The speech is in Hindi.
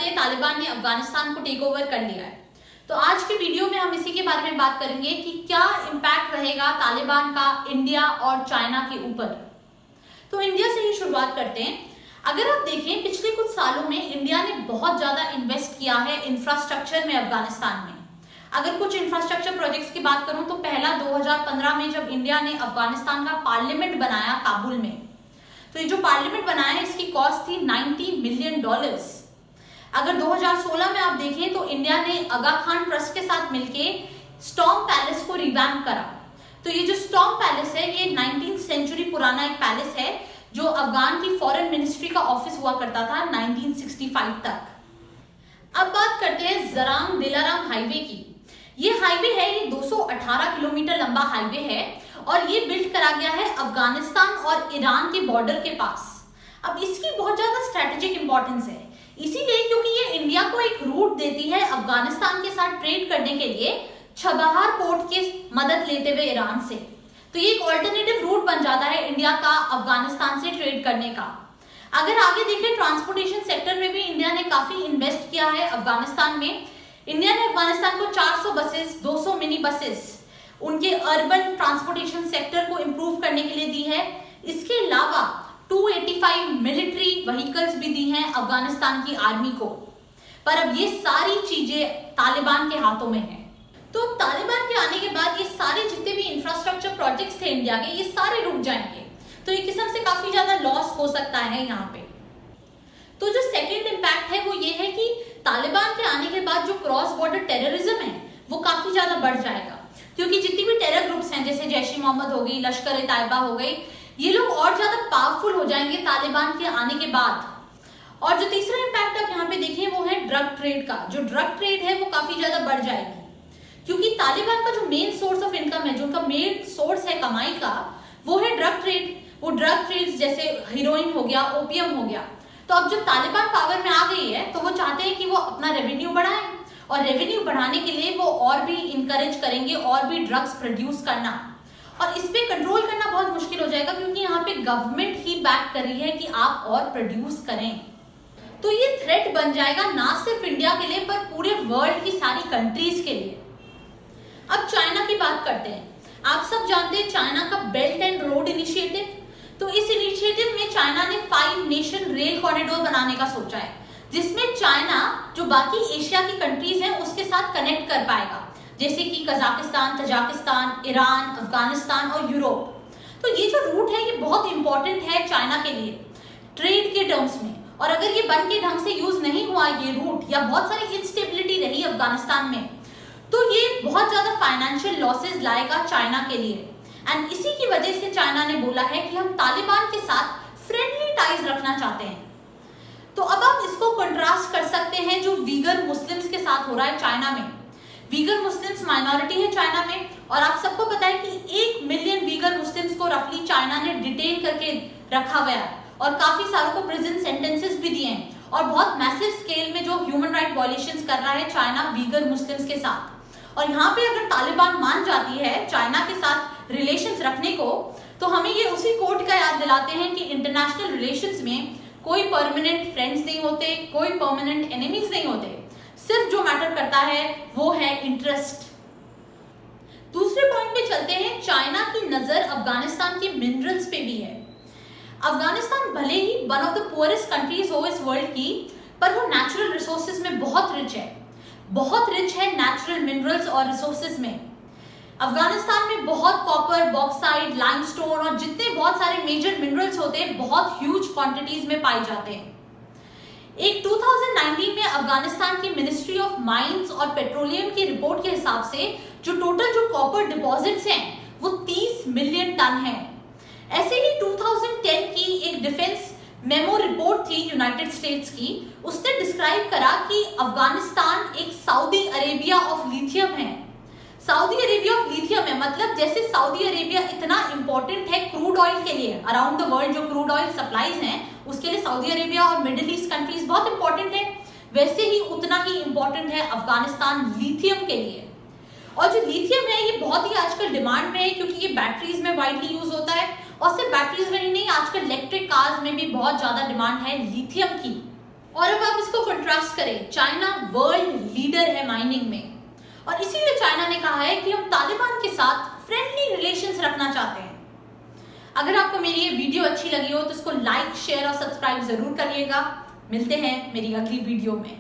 हैं तालिबान ने अफगानिस्तान को टेक ओवर कर लिया है। तो आज के वीडियो में हम इसी के बारे में बात करेंगे कि क्या इम्पैक्ट रहेगा तालिबान का इंडिया और चाइना के ऊपर। तो इंडिया से ही शुरुआत करते हैं। अगर आप देखें पिछले कुछ सालों में इंडिया ने बहुत ज्यादा इन्वेस्ट किया है इंफ्रास्ट्रक्चर में अफगानिस्तान में। अगर कुछ इंफ्रास्ट्रक्चर प्रोजेक्ट्स की बात करूं तो पहला 2015 में जब इंडिया ने अफगानिस्तान का पार्लियामेंट बनाया काबुल में, तो ये जो पार्लियामेंट बनाया है इसकी कॉस्ट थी $90 मिलियन। अगर 2016 में आप देखें तो इंडिया ने आगा खान ट्रस्ट के साथ मिलके स्टॉर्म पैलेस को रिवैम्प करा। तो ये जो स्टॉर्म पैलेस है ये 19th सेंचुरी पुराना एक पैलेस है जो अफगान की फॉरेन मिनिस्ट्री का ऑफिस हुआ करता था 1965 तक। अब बात करते हैं जरांग दिलाराम हाईवे की। ये हाईवे है, ये 218 किलोमीटर लंबा हाईवे है और ये बिल्ड करा गया है अफगानिस्तान और ईरान के बॉर्डर के पास। अब इसकी बहुत ज्यादा स्ट्रेटेजिक इंपॉर्टेंस है, इसीलिए क्योंकि ये इंडिया को एक रूट देती है अफगानिस्तान के साथ ट्रेड करने के लिए छबहार पोर्ट की मदद लेते हुए ईरान से। तो ये एक ऑल्टरनेटिव रूट बन जाता है इंडिया का अफगानिस्तान से ट्रेड करने का। अगर आगे देखें ट्रांसपोर्टेशन सेक्टर में भी इंडिया ने काफी इन्वेस्ट किया है अफगानिस्तान में। इंडिया ने अफगानिस्तान को 400 बसेस, 200 मिनी बसेस उनके अर्बन ट्रांसपोर्टेशन सेक्टर को इंप्रूव करने के लिए दी है। इसके अलावा 285 मिलिट्री व्हीकल्स भी दी हैं अफगानिस्तान की आर्मी को। पर अब ये सारी चीजें तालिबान के हाथों में है। तो तालिबान के आने के बाद ये सारे जितने भी इंफ्रास्ट्रक्चर प्रोजेक्ट्स थे इंडिया के, ये सारे रुक जाएंगे। तो एक किस्म से काफी ज्यादा लॉस हो सकता है यहाँ पे। तो जो सेकेंड इम्पैक्ट है वो ये है कि तालिबान के आने के बाद जो क्रॉस बॉर्डर टेररिज्म है वो काफी ज्यादा बढ़ जाएगा, क्योंकि जितनी भी टेरर ग्रुप्स हैं जैसे जैश-ए-मोहम्मद हो गई, लश्कर-ए-तैयबा हो गई, ये लोग और ज्यादा पावरफुल हो जाएंगे तालिबान के आने के बाद। और जो तीसरा इम्पैक्ट आप यहाँ पे देखें वो है ड्रग ट्रेड का। जो ड्रग ट्रेड है वो काफी ज्यादा बढ़ जाएगी, क्योंकि तालिबान का जो मेन सोर्स ऑफ इनकम है, जो उनका मेन सोर्स है कमाई का, वो है ड्रग ट्रेड। वो ड्रग ट्रेड जैसे हीरोइन हो गया, ओपियम हो गया। तो अब जब तालिबान पावर में आ गई है तो वो चाहते हैं कि वो अपना रेवेन्यू बढ़ाएं, और रेवेन्यू बढ़ाने के लिए वो और भी इंकरेज करेंगे और भी ड्रग्स प्रोड्यूस करना। और इस पे कंट्रोल करना बहुत मुश्किल हो जाएगा, क्योंकि यहाँ पे गवर्नमेंट ही बैक कर रही है कि आप और प्रोड्यूस करें। तो ये थ्रेट बन जाएगा ना सिर्फ इंडिया के लिए पर पूरे वर्ल्ड की सारी कंट्रीज के लिए। अब चाइना की बात करते हैं। आप सब जानते हैं चाइना का बेल्ट एंड रोड इनिशिएटिव। तो इस इनिशिएटिव में चाइना ने 5 नेशन रेल कॉरिडोर बनाने का सोचा है, जिसमें चाइना जो बाकी एशिया की कंट्रीज हैं उसके साथ कनेक्ट कर पाएगा, जैसे कि कजाकिस्तान, तजाकिस्तान, ईरान, अफगानिस्तान और यूरोप। तो ये जो रूट है ये बहुत इंपॉर्टेंट है चाइना के लिए ट्रेड के टर्म्स में। और अगर ये बन के ढंग से यूज नहीं हुआ ये रूट, या बहुत सारी इंस्टेबिलिटी रही अफगानिस्तान में, तो ये बहुत ज्यादा फाइनेंशियल लॉसेस लाएगा चाइना के लिए। एंड इसी की वजह से चाइना ने बोला है कि हम तालिबान के साथ फ्रेंडली टाइज रखना चाहते हैं। तो अब आप इसको कंट्रास्ट कर सकते हैं जो वीगर मुस्लिम्स के साथ हो रहा है चाइना में। वीगर मुस्लिम्स माइनॉरिटी है चाइना में, और आप सबको पता है कि 1 मिलियन वीगर मुस्लिम्स को रफली चाइना ने डिटेन करके रखा गया है और काफी सारों को प्रिजन सेंटेंसेस भी दिए हैं। और बहुत मैसिव स्केल में जो ह्यूमन राइट वायलेशंस कर रहा है चाइना वीगर मुस्लिम्स के साथ। और यहाँ पे अगर तालिबान मान जाती है चाइना के साथ रिलेशंस रखने को, तो हमें ये उसी कोर्ट का याद दिलाते हैं कि इंटरनेशनल रिलेशंस में कोई परमानेंट फ्रेंड्स नहीं होते, कोई परमानेंट एनिमीज नहीं होते। सिर्फ जो मैटर करता है वो है इंटरेस्ट। दूसरे पॉइंट पे चलते हैं। चाइना की नजर अफगानिस्तान के मिनरल्स पे भी है। अफगानिस्तान भले ही one of the poorest countries हो इस वर्ल्ड की, पर वो नेचुरल रिसोर्सेज में बहुत रिच है, बहुत रिच है नेचुरल मिनरल्स और रिसोर्सेज में। अफगानिस्तान में बहुत कॉपर, बॉक्साइट, लाइमस्टोन और जितने बहुत सारे मेजर मिनरल्स होते हैं बहुत ह्यूज क्वांटिटीज में पाए जाते हैं। एक 2019 में अफगानिस्तान की मिनिस्ट्री ऑफ माइंस और पेट्रोलियम की रिपोर्ट के हिसाब से जो टोटल जो कॉपर डिपॉजिट्स हैं वो 30 मिलियन टन है। ऐसे ही 2010 की एक डिफेंस मेमो रिपोर्ट थी यूनाइटेड स्टेट्स की, उसने डिस्क्राइब करा कि अफगानिस्तान एक सऊदी अरेबिया ऑफ लिथियम है। सऊदी अरेबिया ऑफ लिथियम है मतलब जैसे सऊदी अरेबिया इतना इंपॉर्टेंट है क्रूड ऑयल के लिए, अराउंड द वर्ल्ड जो क्रूड ऑयल सप्लाईज हैं उसके लिए सऊदी अरेबिया और मिडिल ईस्ट कंट्रीज बहुत इंपॉर्टेंट है, वैसे ही उतना ही इंपॉर्टेंट है अफगानिस्तान लिथियम के लिए। और जो लिथियम है ये बहुत ही आजकल डिमांड में है, क्योंकि ये बैटरीज में वाइडली यूज होता है और सिर्फ बैटरीज में ही नहीं, आजकल इलेक्ट्रिक कार्स में भी बहुत ज्यादा डिमांड है लिथियम की। और अब आप इसको कंट्रास्ट करें, चाइना वर्ल्ड लीडर है माइनिंग में, और इसीलिए चाइना ने कहा है कि हम तालिबान के साथ फ्रेंडली रिलेशंस रखना चाहते हैं। अगर आपको मेरी ये वीडियो अच्छी लगी हो तो इसको लाइक, शेयर और सब्सक्राइब जरूर करिएगा। मिलते हैं मेरी अगली वीडियो में।